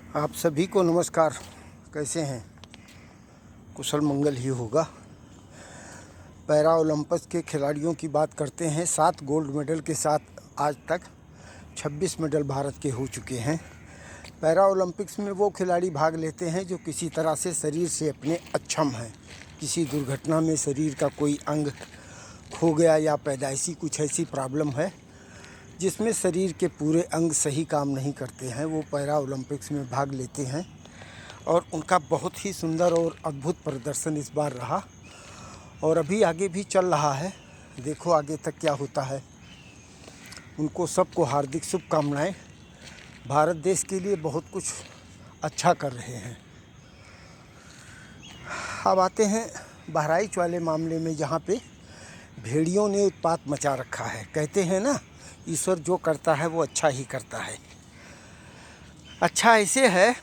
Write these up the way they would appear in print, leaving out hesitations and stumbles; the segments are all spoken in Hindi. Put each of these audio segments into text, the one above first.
आप सभी को नमस्कार। कैसे हैं? कुशल मंगल ही होगा। पैरा ओलंपिक्स के खिलाड़ियों की बात करते हैं। 7 गोल्ड मेडल के साथ आज तक 26 मेडल भारत के हो चुके हैं। पैरा ओलंपिक्स में वो खिलाड़ी भाग लेते हैं जो किसी तरह से शरीर से अपने अक्षम हैं। किसी दुर्घटना में शरीर का कोई अंग खो गया या पैदाइशी कुछ ऐसी प्रॉब्लम है जिसमें शरीर के पूरे अंग सही काम नहीं करते हैं, वो पैरा ओलंपिक्स में भाग लेते हैं। और उनका बहुत ही सुंदर और अद्भुत प्रदर्शन इस बार रहा और अभी आगे भी चल रहा है। देखो आगे तक क्या होता है। उनको सबको हार्दिक शुभकामनाएं। भारत देश के लिए बहुत कुछ अच्छा कर रहे हैं। अब आते हैं बहराइच वाले मामले में, जहाँ पे भेड़ियों ने उत्पात मचा रखा है। कहते हैं ना, ईश्वर जो करता है वो अच्छा ही करता है। अच्छा ऐसे है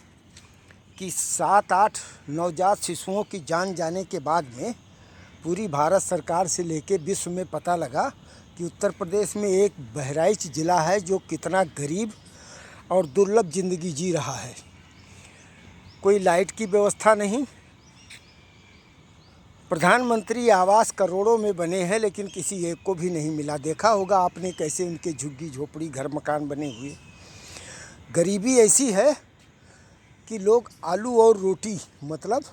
कि 7-8 नवजात शिशुओं की जान जाने के बाद में पूरी भारत सरकार से लेके विश्व में पता लगा कि उत्तर प्रदेश में एक बहराइच ज़िला है जो कितना गरीब और दुर्लभ ज़िंदगी जी रहा है। कोई लाइट की व्यवस्था नहीं। प्रधानमंत्री आवास करोड़ों में बने हैं लेकिन किसी एक को भी नहीं मिला। देखा होगा आपने कैसे उनके झुग्गी झोपड़ी घर मकान बने हुए। गरीबी ऐसी है कि लोग आलू और रोटी, मतलब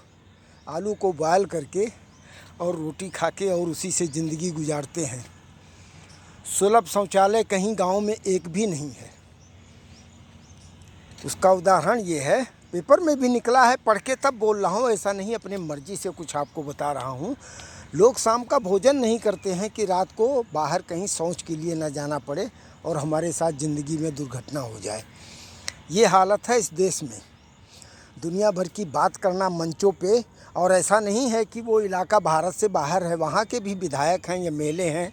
आलू को बॉयल करके और रोटी खा के और उसी से ज़िंदगी गुजारते हैं। सुलभ शौचालय कहीं गांव में एक भी नहीं है। उसका उदाहरण ये है, पेपर में भी निकला है, पढ़ के तब बोल रहा हूँ, ऐसा नहीं अपने मर्जी से कुछ आपको बता रहा हूँ। लोग शाम का भोजन नहीं करते हैं कि रात को बाहर कहीं शौच के लिए ना जाना पड़े और हमारे साथ ज़िंदगी में दुर्घटना हो जाए। ये हालत है इस देश में। दुनिया भर की बात करना मंचों पे, और ऐसा नहीं है कि वो इलाका भारत से बाहर है। वहाँ के भी विधायक हैं, एमएलए हैं,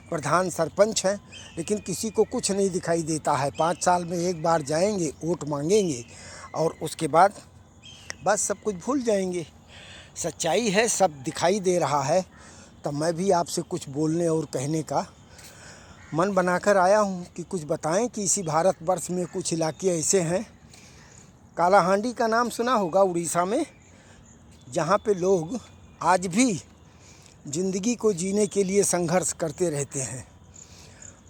प्रधान सरपंच हैं, लेकिन किसी को कुछ नहीं दिखाई देता है। 5 साल में एक बार जाएंगे, वोट मांगेंगे और उसके बाद बस सब कुछ भूल जाएंगे। सच्चाई है, सब दिखाई दे रहा है। तब मैं भी आपसे कुछ बोलने और कहने का मन बनाकर आया हूँ कि कुछ बताएं कि इसी भारतवर्ष में कुछ इलाके ऐसे हैं। कालाहांडी का नाम सुना होगा, उड़ीसा में, जहाँ पे लोग आज भी ज़िंदगी को जीने के लिए संघर्ष करते रहते हैं।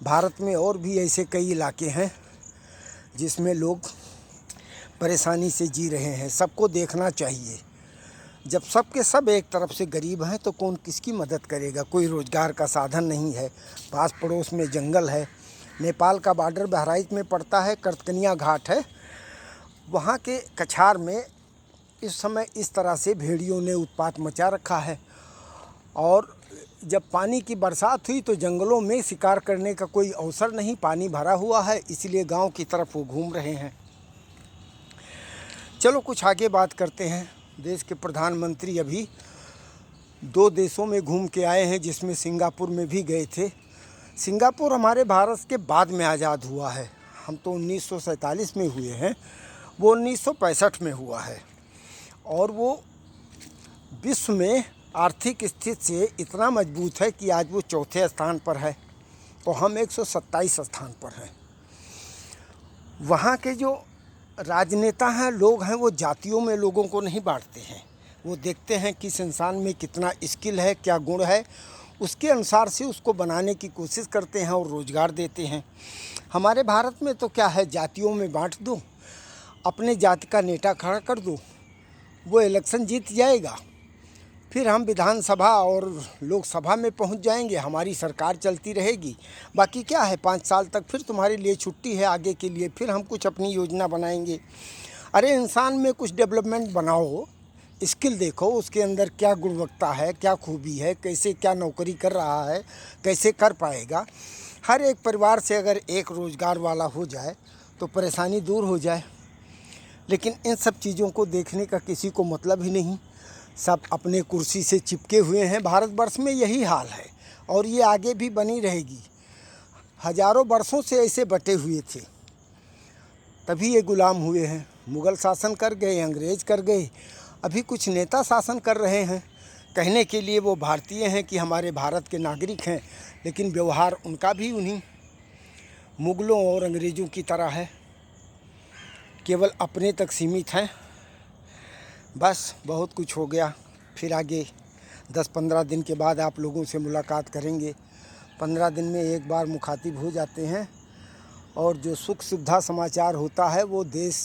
भारत में और भी ऐसे कई इलाके हैं जिसमें लोग परेशानी से जी रहे हैं। सबको देखना चाहिए। जब सब के सब एक तरफ से गरीब हैं तो कौन किसकी मदद करेगा? कोई रोज़गार का साधन नहीं है। पास पड़ोस में जंगल है। नेपाल का बॉर्डर बहराइच में पड़ता है, करतकनिया घाट है। वहाँ के कछार में इस समय इस तरह से भेड़ियों ने उत्पात मचा रखा है। और जब पानी की बरसात हुई तो जंगलों में शिकार करने का कोई अवसर नहीं, पानी भरा हुआ है, इसलिए गांव की तरफ वो घूम रहे हैं। चलो कुछ आगे बात करते हैं। देश के प्रधानमंत्री अभी 2 देशों में घूम के आए हैं, जिसमें सिंगापुर में भी गए थे। सिंगापुर हमारे भारत के बाद में आज़ाद हुआ है। हम तो 1947 में हुए हैं, वो 1965 में हुआ है। और वो विश्व में आर्थिक स्थिति से इतना मजबूत है कि आज वो 4थे स्थान पर है और हम 127 स्थान पर हैं। वहाँ के जो राजनेता हैं, लोग हैं, वो जातियों में लोगों को नहीं बांटते हैं। वो देखते हैं किस इंसान में कितना स्किल है, क्या गुण है, उसके अनुसार से उसको बनाने की कोशिश करते हैं और रोज़गार देते हैं। हमारे भारत में तो क्या है, जातियों में बांट दो, अपने जाति का नेता खड़ा कर दो, वो इलेक्शन जीत जाएगा, फिर हम विधानसभा और लोकसभा में पहुंच जाएंगे, हमारी सरकार चलती रहेगी। बाकी क्या है, 5 साल तक फिर तुम्हारे लिए छुट्टी है आगे के लिए, फिर हम कुछ अपनी योजना बनाएंगे। अरे इंसान में कुछ डेवलपमेंट बनाओ, स्किल देखो, उसके अंदर क्या गुणवत्ता है, क्या खूबी है, कैसे क्या नौकरी कर रहा है, कैसे कर पाएगा। हर एक परिवार से अगर एक रोज़गार वाला हो जाए तो परेशानी दूर हो जाए। लेकिन इन सब चीज़ों को देखने का किसी को मतलब ही नहीं। सब अपने कुर्सी से चिपके हुए हैं। भारतवर्ष में यही हाल है और ये आगे भी बनी रहेगी। हजारों वर्षों से ऐसे बटे हुए थे, तभी ये गुलाम हुए हैं। मुग़ल शासन कर गए, अंग्रेज़ कर गए, अभी कुछ नेता शासन कर रहे हैं। कहने के लिए वो भारतीय हैं कि हमारे भारत के नागरिक हैं, लेकिन व्यवहार उनका भी उन्हीं मुग़लों और अंग्रेज़ों की तरह है। केवल अपने तक सीमित हैं। बस बहुत कुछ हो गया, फिर आगे 10-15 दिन के बाद आप लोगों से मुलाकात करेंगे। 15 दिन में एक बार मुखातिब हो जाते हैं और जो सुख सुविधा समाचार होता है वो देश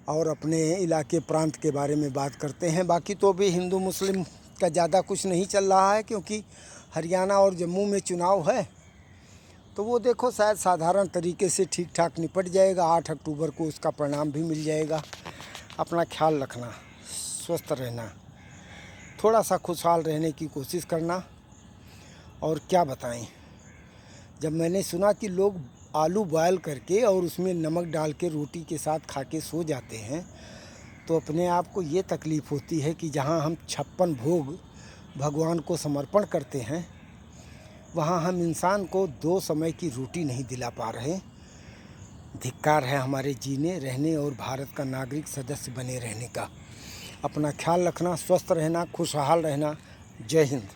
और अपने इलाके प्रांत के बारे में बात करते हैं। बाकी तो भी हिंदू मुस्लिम का ज़्यादा कुछ नहीं चल रहा है, क्योंकि हरियाणा और जम्मू में चुनाव है, तो वो देखो शायद साधारण तरीके से ठीक ठाक निपट जाएगा। 8 अक्टूबर को उसका परिणाम भी मिल जाएगा। अपना ख्याल रखना, स्वस्थ रहना, थोड़ा सा खुशहाल रहने की कोशिश करना। और क्या बताएं, जब मैंने सुना कि लोग आलू बॉयल करके और उसमें नमक डाल के रोटी के साथ खा के सो जाते हैं, तो अपने आप को ये तकलीफ़ होती है कि जहाँ हम 56 भोग भगवान को समर्पण करते हैं, वहाँ हम इंसान को 2 समय की रोटी नहीं दिला पा रहे। धिक्कार है हमारे जीने रहने और भारत का नागरिक सदस्य बने रहने का। अपना ख्याल रखना, स्वस्थ रहना, खुशहाल रहना। जय हिंद।